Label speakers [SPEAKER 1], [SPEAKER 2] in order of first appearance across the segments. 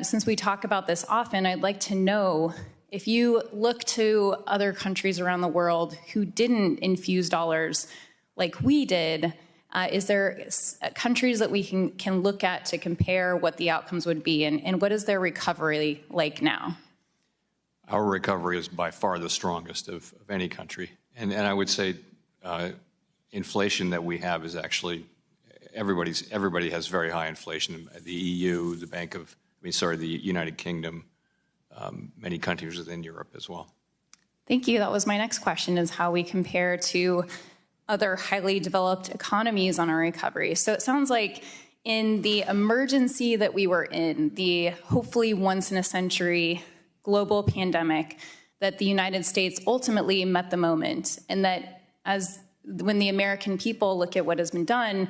[SPEAKER 1] since we talk about this often, I'd like to know if you look to other countries around the world who didn't infuse dollars like we did, is there countries that we can look at to compare what the outcomes would be, and what is their recovery like now?
[SPEAKER 2] Our recovery is by far the strongest of any country. And I would say inflation that we have is actually, everybody has very high inflation. The EU, the United Kingdom, many countries within Europe as well.
[SPEAKER 1] Thank you. That was my next question, is how we compare to other highly developed economies on our recovery. So it sounds like in the emergency that we were in, the hopefully once in a century global pandemic, that the United States ultimately met the moment, and that when the American people look at what has been done,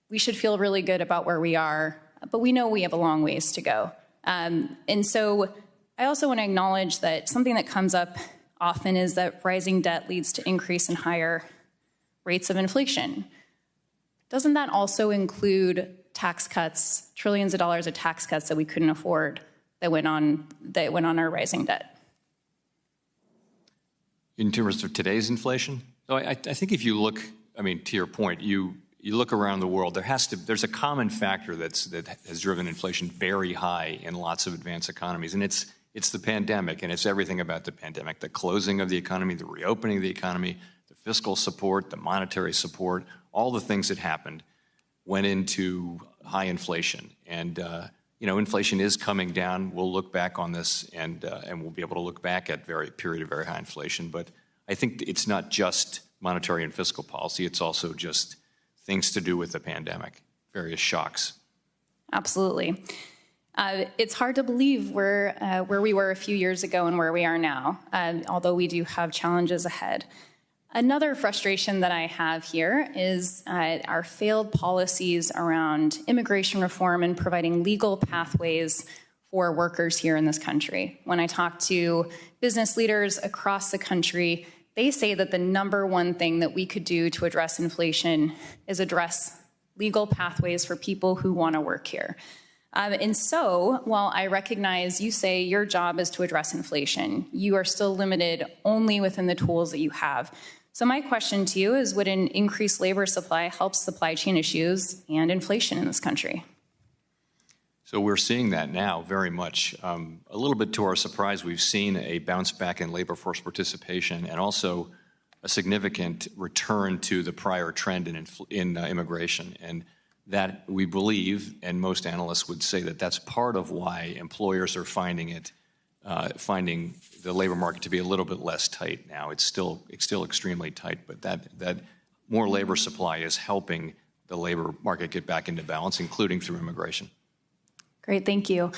[SPEAKER 1] we should feel really good about where we are, but we know we have a long ways to go. And so I also want to acknowledge that something that comes up often is that rising debt leads to increase in higher rates of inflation. Doesn't that also include tax cuts, trillions of dollars of tax cuts that we couldn't afford that went on our rising debt?
[SPEAKER 2] In terms of today's inflation? So I think if you look, to your point, you look around the world, there's a common factor that has driven inflation very high in lots of advanced economies, and it's the pandemic, and it's everything about the pandemic: the closing of the economy, the reopening of the economy, the fiscal support, the monetary support, all the things that happened went into high inflation. And inflation is coming down. We'll look back on this, and we'll be able to look back at period of very high inflation. But I think it's not just monetary and fiscal policy; it's also just things to do with the pandemic, various shocks.
[SPEAKER 1] Absolutely. It's hard to believe where we were a few years ago and where we are now, although we do have challenges ahead. Another frustration that I have here is our failed policies around immigration reform and providing legal pathways for workers here in this country. When I talk to business leaders across the country, they say that the number one thing that we could do to address inflation is address legal pathways for people who want to work here. And so, while I recognize you say your job is to address inflation, you are still limited only within the tools that you have. So my question to you is, would an increased labor supply help supply chain issues and inflation in this country?
[SPEAKER 2] So we're seeing that now very much. A little bit to our surprise, we've seen a bounce back in labor force participation and also a significant return to the prior trend in immigration. And that we believe, and most analysts would say that that's part of why employers are finding the labor market to be a little bit less tight now. It's still extremely tight, but that more labor supply is helping the labor market get back into balance, including through immigration.
[SPEAKER 1] Great, thank you.